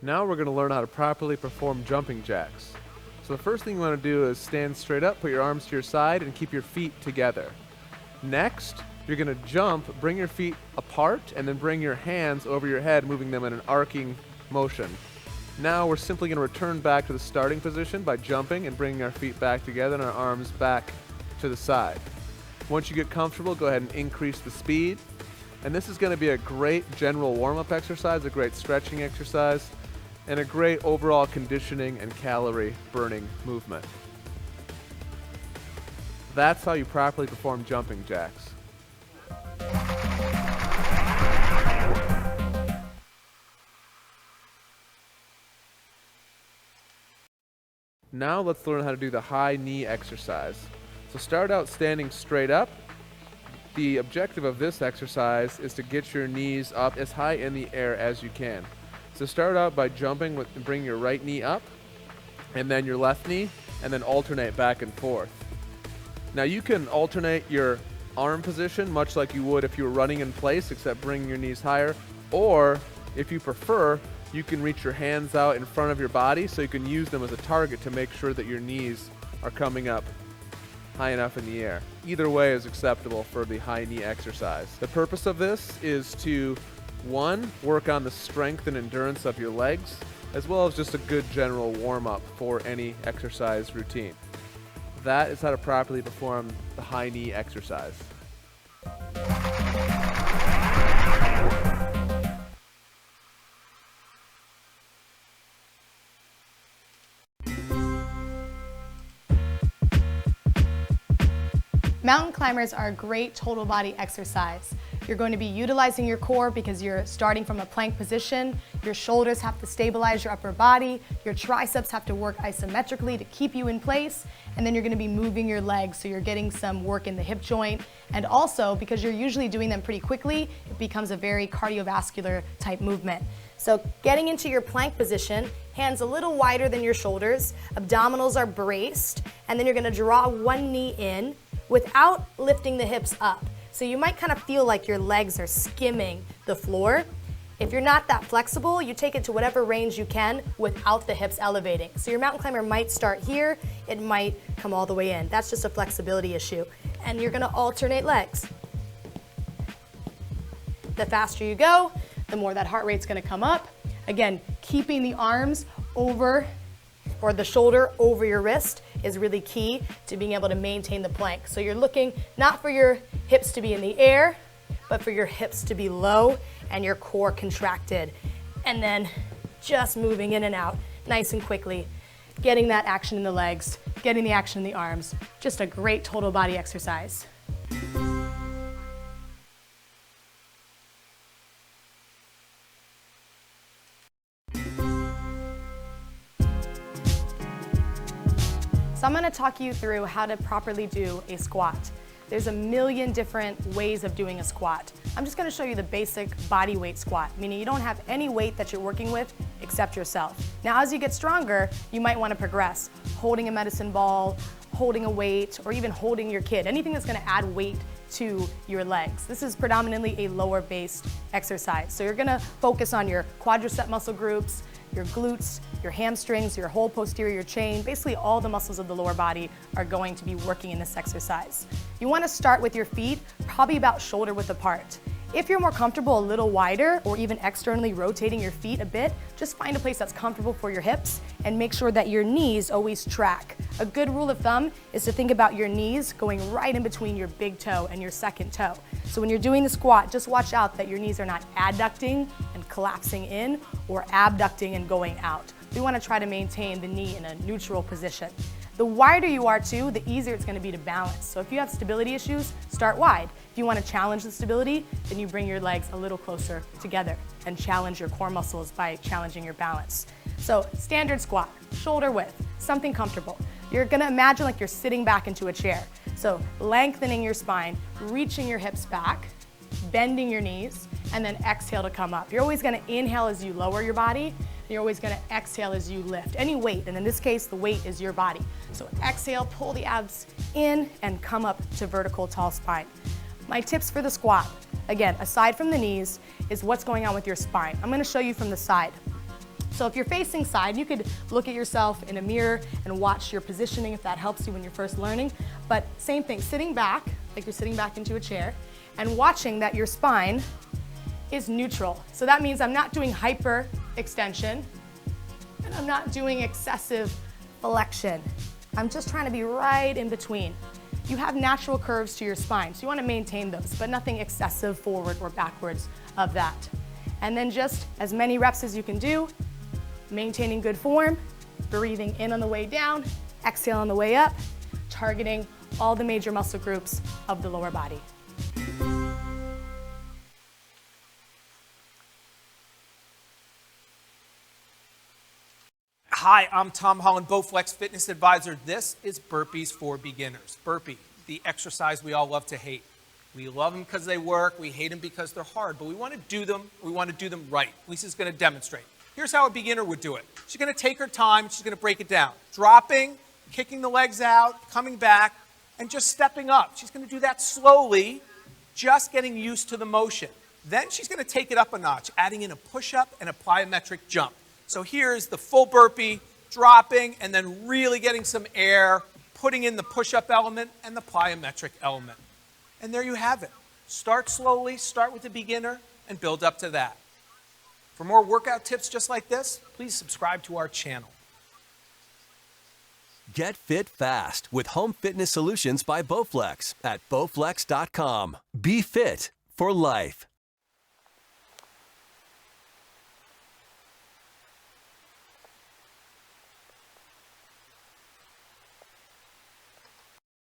Now we're going to learn how to properly perform jumping jacks. So the first thing you want to do is stand straight up, put your arms to your side, and keep your feet together. Next, you're going to jump, bring your feet apart, and then bring your hands over your head, moving them in an arcing motion. Now we're simply going to return back to the starting position by jumping and bringing our feet back together and our arms back to the side. Once you get comfortable, go ahead and increase the speed. And this is going to be a great general warm-up exercise, a great stretching exercise, and a great overall conditioning and calorie burning movement. That's how you properly perform jumping jacks. Now let's learn how to do the high knee exercise. So start out standing straight up. The objective of this exercise is to get your knees up as high in the air as you can. So start out by jumping and bring your right knee up, and then your left knee, and then alternate back and forth. Now you can alternate your arm position much like you would if you were running in place, except bringing your knees higher, or if you prefer, you can reach your hands out in front of your body so you can use them as a target to make sure that your knees are coming up high enough in the air. Either way is acceptable for the high knee exercise. The purpose of this is to, one, work on the strength and endurance of your legs, as well as just a good general warm-up for any exercise routine. That is how to properly perform the high knee exercise. Mountain climbers are a great total body exercise. You're going to be utilizing your core because you're starting from a plank position. Your shoulders have to stabilize your upper body. Your triceps have to work isometrically to keep you in place. And then you're going to be moving your legs, so you're getting some work in the hip joint. And also, because you're usually doing them pretty quickly, it becomes a very cardiovascular type movement. So getting into your plank position, hands a little wider than your shoulders, abdominals are braced, and then you're going to draw one knee in without lifting the hips up. So you might kind of feel like your legs are skimming the floor. If you're not that flexible, you take it to whatever range you can without the hips elevating. So your mountain climber might start here, it might come all the way in. That's just a flexibility issue. And you're gonna alternate legs. The faster you go, the more that heart rate's gonna come up. Again, keeping the arms over, or the shoulder over your wrist, is really key to being able to maintain the plank. So you're looking not for your hips to be in the air, but for your hips to be low and your core contracted. And then just moving in and out nice and quickly, getting that action in the legs, getting the action in the arms. Just a great total body exercise. So I'm going to talk you through how to properly do a squat. There's a million different ways of doing a squat. I'm just going to show you the basic body weight squat, meaning you don't have any weight that you're working with except yourself. Now as you get stronger, you might want to progress, holding a medicine ball, holding a weight, or even holding your kid, anything that's going to add weight to your legs. This is predominantly a lower based exercise. So you're going to focus on your quadricep muscle groups, your glutes, your hamstrings, your whole posterior chain. Basically all the muscles of the lower body are going to be working in this exercise. You want to start with your feet probably about shoulder width apart. If you're more comfortable a little wider, or even externally rotating your feet a bit, just find a place that's comfortable for your hips and make sure that your knees always track. A good rule of thumb is to think about your knees going right in between your big toe and your second toe. So when you're doing the squat, just watch out that your knees are not adducting and collapsing in or abducting and going out. We want to try to maintain the knee in a neutral position. The wider you are too, the easier it's going to be to balance. So if you have stability issues, start wide. If you want to challenge the stability, then you bring your legs a little closer together and challenge your core muscles by challenging your balance. So standard squat, shoulder width, something comfortable. You're going to imagine like you're sitting back into a chair. So lengthening your spine, reaching your hips back, bending your knees, and then exhale to come up. You're always going to inhale as you lower your body. You're always going to exhale as you lift any weight, and in this case the weight is your body. So exhale, pull the abs in and come up to vertical tall spine. My tips for the squat, again, aside from the knees, is what's going on with your spine. I'm going to show you from the side. So if you're facing side, you could look at yourself in a mirror and watch your positioning if that helps you when you're first learning. But same thing, sitting back, like you're sitting back into a chair, and watching that your spine is neutral. So that means I'm not doing hyper extension, and I'm not doing excessive flexion. I'm just trying to be right in between. You have natural curves to your spine, so you want to maintain those, but nothing excessive forward or backwards of that. And then just as many reps as you can do, maintaining good form, breathing in on the way down, exhale on the way up, targeting all the major muscle groups of the lower body. Hi, I'm Tom Holland, Bowflex Fitness Advisor. This is burpees for beginners. Burpee, the exercise we all love to hate. We love them because they work, we hate them because they're hard, but we want to do them right. Lisa's going to demonstrate. Here's how a beginner would do it. She's going to take her time, she's going to break it down. Dropping, kicking the legs out, coming back, and just stepping up. She's going to do that slowly, just getting used to the motion. Then she's going to take it up a notch, adding in a push-up and a plyometric jump. So here's the full burpee, dropping, and then really getting some air, putting in the push-up element and the plyometric element. And there you have it. Start slowly, start with the beginner, and build up to that. For more workout tips just like this, please subscribe to our channel. Get fit fast with home fitness solutions by Bowflex at bowflex.com. Be fit for life.